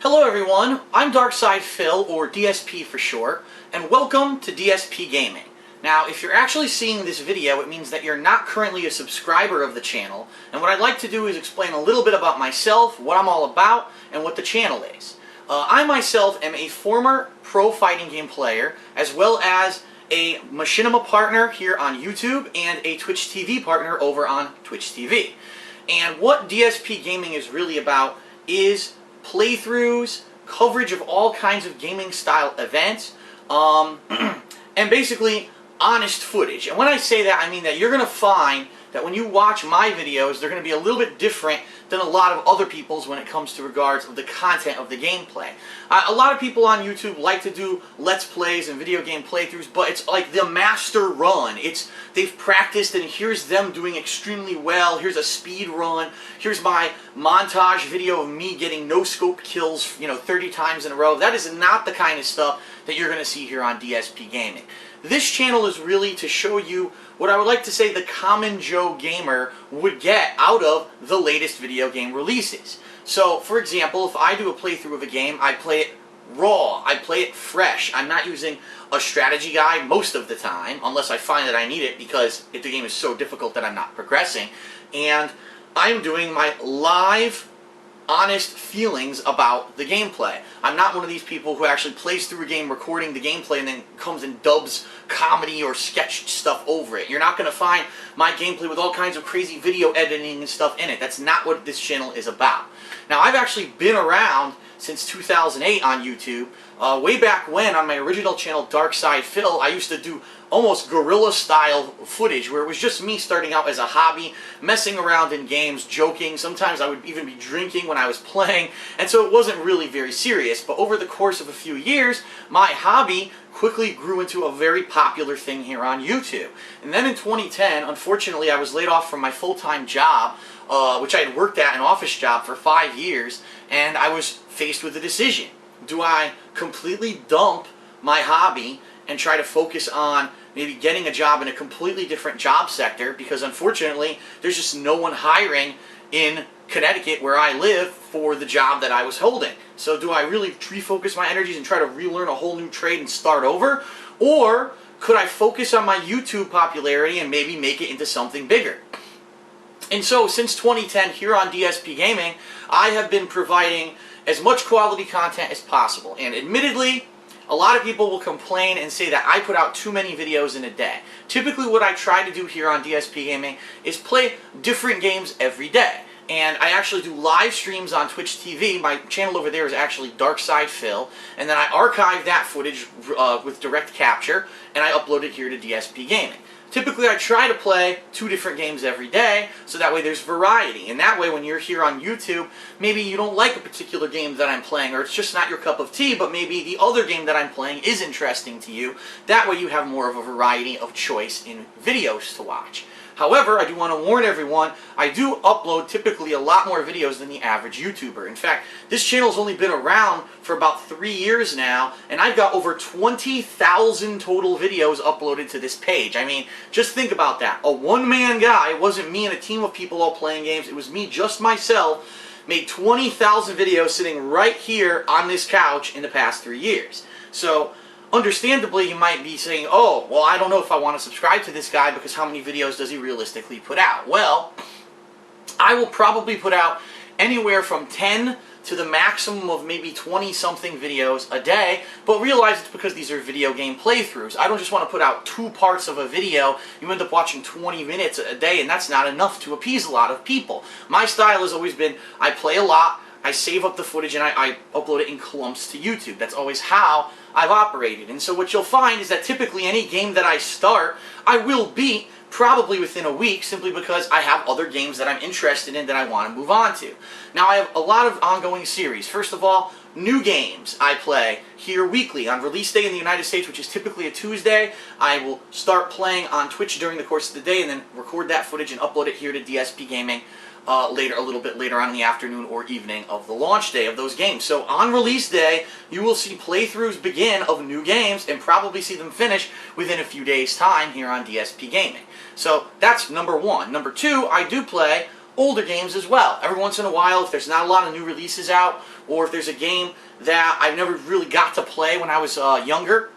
Hello everyone, I'm DarkSidePhil, or DSP for short, and welcome to DSPGaming. Now, if you're actually seeing this video, it means that you're not currently a subscriber of the channel, and what I'd like to do is explain a little bit about myself, what I'm all about, and what the channel is. I myself am a former pro fighting game player, as well as a machinima partner here on YouTube, and a Twitch TV partner over on Twitch TV. And what DSP Gaming is really about is playthroughs, coverage of all kinds of gaming style events, and basically honest footage. And when I say that, I mean that you're going to find that when you watch my videos, they're going to be a little bit different than a lot of other people's when it comes to regards of the content of the gameplay. A lot of people on YouTube like to do Let's Plays and video game playthroughs, but it's like the master run. They've practiced and here's them doing extremely well. Here's a speed run. Here's my montage video of me getting no-scope kills, 30 times in a row. That is not the kind of stuff that you're going to see here on DSP Gaming. This channel is really to show you what I would like to say the common Joe gamer would get out of the latest video game releases. So, for example, if I do a playthrough of a game, I play it raw, I play it fresh. I'm not using a strategy guide most of the time, unless I find that I need it because if the game is so difficult that I'm not progressing. And I'm doing my live, honest feelings about the gameplay. I'm not one of these people who actually plays through a game recording the gameplay and then comes and dubs comedy or sketch stuff over it. You're not going to find my gameplay with all kinds of crazy video editing and stuff in it. That's not what this channel is about. Now, I've actually been around since 2008 on YouTube. Way back when, on my original channel, DarkSidePhil, I used to do almost guerrilla-style footage where it was just me starting out as a hobby, messing around in games, joking. Sometimes I would even be drinking when I was playing, and so it wasn't really very serious. But over the course of a few years, my hobby quickly grew into a very popular thing here on YouTube. And then in 2010, unfortunately, I was laid off from my full-time job, which I had worked at, an office job, for 5 years, and I was faced with a decision. Do I completely dump my hobby and try to focus on maybe getting a job in a completely different job sector, because unfortunately there's just no one hiring in Connecticut where I live for the job that I was holding. So do I really refocus my energies and try to relearn a whole new trade and start over? Or could I focus on my YouTube popularity and maybe make it into something bigger? And so since 2010 here on DSP Gaming, I have been providing as much quality content as possible. And admittedly, a lot of people will complain and say that I put out too many videos in a day. Typically what I try to do here on DSP Gaming is play different games every day. And I actually do live streams on Twitch TV. My channel over there is actually DarkSidePhil. And then I archive that footage with direct capture, and I upload it here to DSP Gaming. Typically, I try to play 2 different games every day, so that way there's variety. And that way, when you're here on YouTube, maybe you don't like a particular game that I'm playing, or it's just not your cup of tea, but maybe the other game that I'm playing is interesting to you. That way you have more of a variety of choice in videos to watch. However, I do want to warn everyone, I do upload typically a lot more videos than the average YouTuber. In fact, this channel's only been around for about 3 years now, and I've got over 20,000 total videos uploaded to this page. I mean, just think about that. A one-man guy, it wasn't me and a team of people all playing games, it was me, just myself, made 20,000 videos sitting right here on this couch in the past 3 years. So, understandably, you might be saying, oh, well, I don't know if I want to subscribe to this guy because how many videos does he realistically put out? Well, I will probably put out anywhere from 10 to the maximum of maybe 20-something videos a day, but realize it's because these are video game playthroughs. I don't just want to put out 2 parts of a video. You end up watching 20 minutes a day, and that's not enough to appease a lot of people. My style has always been, I play a lot, I save up the footage, and I upload it in clumps to YouTube. That's always how I've operated. And so what you'll find is that typically any game that I start, I will beat probably within a week, simply because I have other games that I'm interested in that I want to move on to. Now, I have a lot of ongoing series. First of all, new games I play here weekly. On release day in the United States, which is typically a Tuesday, I will start playing on Twitch during the course of the day and then record that footage and upload it here to DSP Gaming a little bit later on in the afternoon or evening of the launch day of those games. So on release day, you will see playthroughs begin of new games and probably see them finish within a few days' time here on DSP Gaming. So that's number 1. Number 2, I do play older games as well. Every once in a while, if there's not a lot of new releases out, or if there's a game that I've never really got to play when I was younger,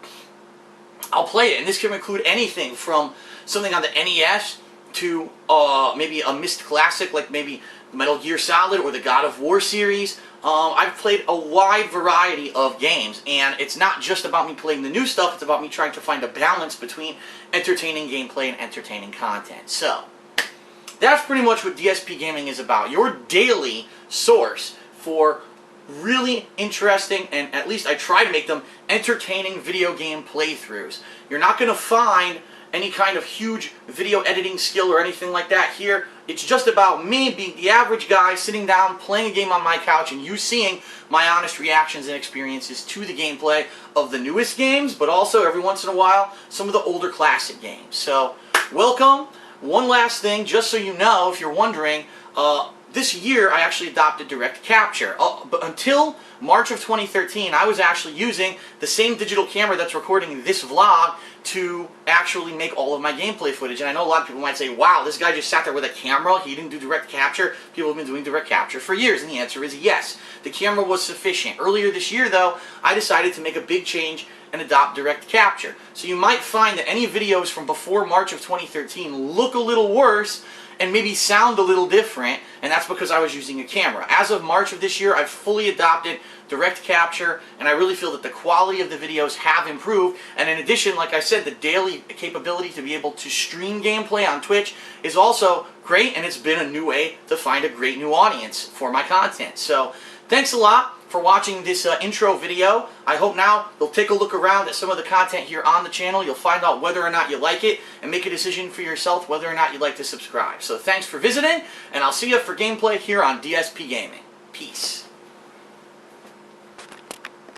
I'll play it. And this can include anything from something on the NES to maybe a missed classic like maybe Metal Gear Solid or the God of War series. I've played a wide variety of games, and it's not just about me playing the new stuff, it's about me trying to find a balance between entertaining gameplay and entertaining content. So, that's pretty much what DSP Gaming is about. Your daily source for really interesting, and at least I try to make them entertaining video game playthroughs. You're not going to find any kind of huge video editing skill or anything like that here. It's just about me being the average guy sitting down playing a game on my couch and you seeing my honest reactions and experiences to the gameplay of the newest games, but also every once in a while some of the older classic games. So welcome. One last thing, just so you know, if you're wondering, this year I actually adopted direct capture. But until March of 2013, I was actually using the same digital camera that's recording this vlog to actually make all of my gameplay footage. And I know a lot of people might say, wow, this guy just sat there with a camera, he didn't do direct capture. People have been doing direct capture for years, and the answer is yes. The camera was sufficient. Earlier this year, though, I decided to make a big change and adopt direct capture. So you might find that any videos from before March of 2013 look a little worse and maybe sound a little different, and that's because I was using a camera. As of March of this year, I've fully adopted direct capture, and I really feel that the quality of the videos have improved. And in addition, like I said, the daily capability to be able to stream gameplay on Twitch is also great, and it's been a new way to find a great new audience for my content. So thanks a lot for watching this intro video. I hope now you'll take a look around at some of the content here on the channel. You'll find out whether or not you like it and make a decision for yourself whether or not you'd like to subscribe. So thanks for visiting, and I'll see you for gameplay here on DSP Gaming. Peace.